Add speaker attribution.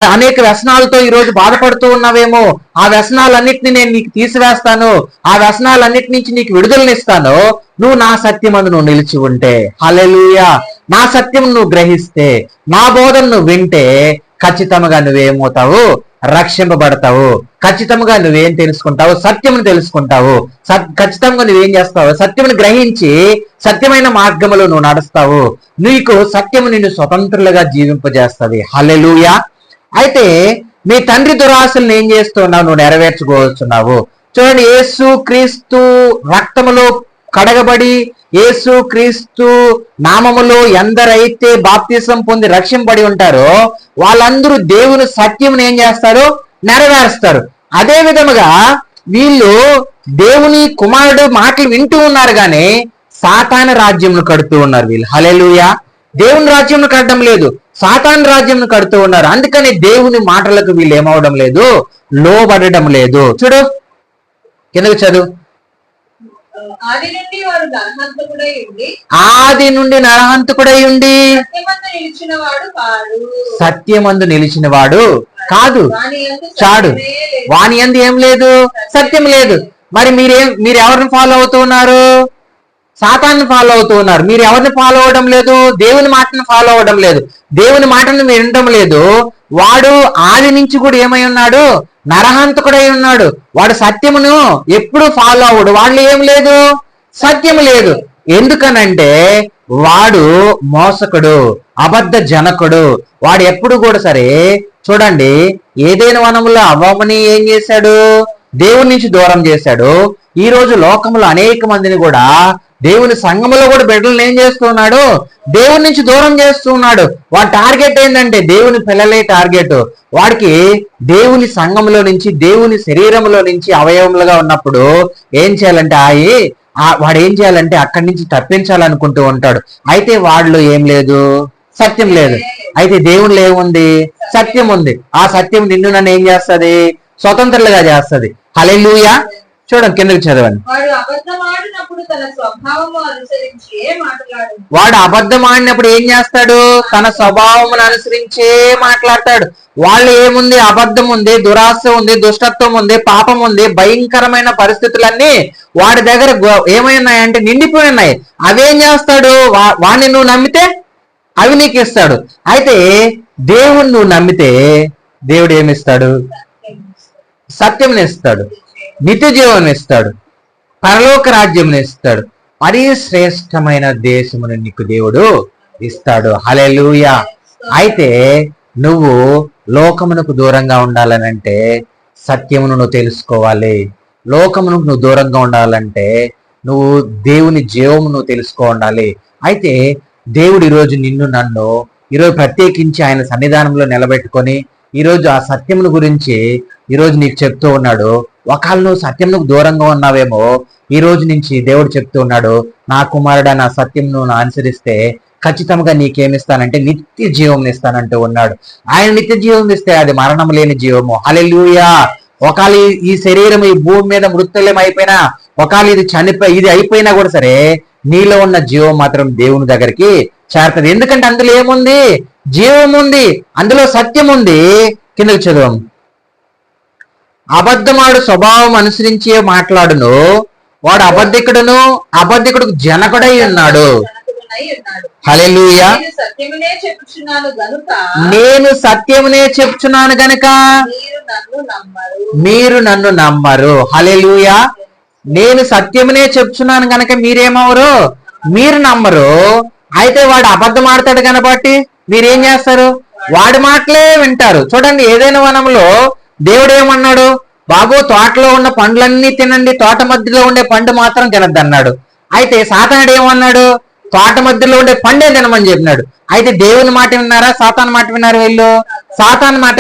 Speaker 1: అనేక వ్యసనాలతో ఈ రోజు బాధపడుతూ ఉన్నావేమో, ఆ వ్యసనాలన్నిటిని నేను నీకు తీసివేస్తాను, ఆ వ్యసనాలన్నిటి నుంచి నీకు విడుదలనిస్తాను, నువ్వు నా సత్యమందు నువ్వు నిలిచి ఉంటే. హల్లెలూయా. నా సత్యం నువ్వు గ్రహిస్తే, నా బోధన నువ్వు వింటే ఖచ్చితంగా నువ్వేమవుతావు? రక్షింపబడతావు. ఖచ్చితంగా నువ్వేం తెలుసుకుంటావు? సత్యమును తెలుసుకుంటావు. ఖచ్చితంగా నువ్వేం చేస్తావు? సత్యమును గ్రహించి సత్యమైన మార్గములో నువ్వు నడుస్తావు. నీకు సత్యము నిన్ను స్వతంత్రులుగా జీవింపజేస్తుంది. హల్లెలూయా. అయితే మీ తండ్రి దురాశలను ఏం చేస్తున్నావు? నువ్వు నెరవేర్చుకోవచ్చున్నావు. చూడండి, యేసు క్రీస్తు రక్తములో కడగబడి యేసు క్రీస్తు నామములో ఎందరైతే బాప్తిసం పొంది రక్షింపబడి ఉంటారో వాళ్ళందరూ దేవుని సత్యమును ఏం చేస్తారు? నెరవేరుస్తారు. అదే విధముగా వీళ్ళు దేవుని కుమారుడు మాటలు వింటూ ఉన్నారు కానీ సాతాను రాజ్యంను కడుతూ ఉన్నారు వీళ్ళు. హల్లెలూయా. దేవుని రాజ్యంను కట్టడం లేదు, సాతాను రాజ్యంను కడుతూ ఉన్నారు. అందుకని దేవుని మాటలకు వీళ్ళు ఏమవడం లేదు? లోబడడం లేదు. చూడు, కిందకు చదువు.
Speaker 2: ఆది
Speaker 1: నుండి నరహంతకుడై ఉండి సత్యమందు నిలిచిన వాడు కాదు, చాడు. వాని యందు ఏం లేదు? సత్యం లేదు. మరి మీరు ఎవరిని ఫాలో అవుతూ ఉన్నారు? సాతాన్ని ఫాలో అవుతూ ఉన్నారు. మీరు ఎవరిని ఫాలో అవడం లేదు? దేవుని మాటను ఫాలో అవడం లేదు, దేవుని మాటను వినడం లేదు. వాడు ఆది నుంచి కూడా ఏమై ఉన్నాడు? నరహంతకుడై ఉన్నాడు. వాడు సత్యమును ఎప్పుడు ఫాలో అవడు. వాళ్ళు ఏం లేదు? సత్యము లేదు. ఎందుకనంటే వాడు మోసకుడు, అబద్ధ జనకుడు. వాడు ఎప్పుడు కూడా సరే, చూడండి, ఏదైనా వనములో అవ్వమని ఏం చేశాడు? దేవుని నుంచి దూరం చేశాడు. ఈ రోజు లోకంలో అనేక మందిని కూడా దేవుని సంఘములో కూడా బిడ్డలను ఏం చేస్తున్నాడు? దేవుని నుంచి దూరం చేస్తున్నాడు. వాడి టార్గెట్ ఏంటంటే దేవుని పిల్లలే టార్గెట్. వాడికి దేవుని సంఘములో నుంచి, దేవుని శరీరంలో నుంచి అవయవములుగా ఉన్నప్పుడు ఏం చేయాలంటే వాడు ఏం చేయాలంటే అక్కడి నుంచి తప్పించాలనుకుంటూ ఉంటాడు. అయితే వాడిలో ఏం లేదు? సత్యం లేదు. అయితే దేవునిలో ఏముంది? సత్యం ఉంది. ఆ సత్యం నిన్ను నన్ను ఏం చేస్తుంది? స్వతంత్రులుగా చేస్తుంది. హల్లెలూయా. చూడండి, కిందకి చదవండి.
Speaker 2: వాడు అబద్ధం ఆడినప్పుడు
Speaker 1: ఏం చేస్తాడు? తన స్వభావమును అనుసరించే మాట్లాడతాడు. వాళ్ళు ఏముంది? అబద్ధం ఉంది, దురాశ ఉంది, దుష్టత్వం ఉంది, పాపం ఉంది, భయంకరమైన పరిస్థితులన్నీ వాడి దగ్గర ఏమై ఉన్నాయంటే నిండిపోయి ఉన్నాయి. అవేం చేస్తాడు? వాడిని నువ్వు నమ్మితే అవి నీకు ఇస్తాడు. అయితే దేవుణ్ణి నువ్వు నమ్మితే దేవుడు ఏమిస్తాడు? సత్యం ఇస్తాడు, నిత్య జీవం ఇస్తాడు, పరలోక రాజ్యం ఇస్తాడు, మరీ శ్రేష్టమైన దేశమును నీకు దేవుడు ఇస్తాడు. హల్లెలూయా. అయితే నువ్వు లోకమునకు దూరంగా ఉండాలనంటే సత్యమును నువ్వు తెలుసుకోవాలి. లోకమునకు నువ్వు దూరంగా ఉండాలంటే నువ్వు దేవుని జీవము నువ్వు తెలుసుకోవాలి. అయితే దేవుడు ఈరోజు నిన్ను నన్ను ఈరోజు ప్రత్యేకించి ఆయన సన్నిధానంలో నిలబెట్టుకొని ఈరోజు ఆ సత్యమును గురించి ఈరోజు నీకు చెప్తూ ఉన్నాడు. ఒకవేళ నువ్వు సత్యమునకు దూరంగా ఉన్నావేమో, ఈ రోజు నుంచి దేవుడు చెప్తూ ఉన్నాడు, నా కుమారుడా, నా సత్యం నువ్వు అనుసరిస్తే ఖచ్చితంగా నీకేమిస్తానంటే నిత్య జీవం ఇస్తానంటూ ఉన్నాడు. ఆయన నిత్య జీవం ఇస్తే అది మరణం లేని జీవము. హల్లెలూయా. ఒకవేళ ఈ శరీరం ఈ భూమి మీద మృత్యుల్యం అయిపోయినా, ఒకవేళ ఇది అయిపోయినా కూడా సరే, నీలో ఉన్న జీవం మాత్రం దేవుని దగ్గరికి చేరుతుంది. ఎందుకంటే అందులో ఏముంది? జీవం ఉంది, అందులో సత్యం ఉంది. కిందకి చదువు. అబద్ధమాడు స్వభావం అనుసరించే మాట్లాడును, వాడు అబద్ధికుడు జనకుడై ఉన్నాడు. హల్లెలూయా. నేను సత్యమునే చెప్తున్నాను గనుక మీరు నన్ను నమ్మరు. హల్లెలూయా. నేను సత్యమునే చెప్తున్నాను గనక మీరేమవరు? మీరు నమ్మరు. అయితే వాడు అబద్ధం ఆడతాడు కాబట్టి మీరేం చేస్తారు? వాడి మాటలే వింటారు. చూడండి, ఏదైనా వనంలో దేవుడు ఏమన్నాడు? బాబు, తోటలో ఉన్న పండ్లన్నీ తినండి, తోట మధ్యలో ఉండే పండు మాత్రం తినద్దు అన్నాడు. అయితే సాతానుడు ఏమన్నాడు? తోట మధ్యలో ఉండే పండే తినమని చెప్పినాడు. అయితే దేవుని మాట విన్నారా? సాతాను మాట విన్నారు వీళ్ళు? సాతాను మాట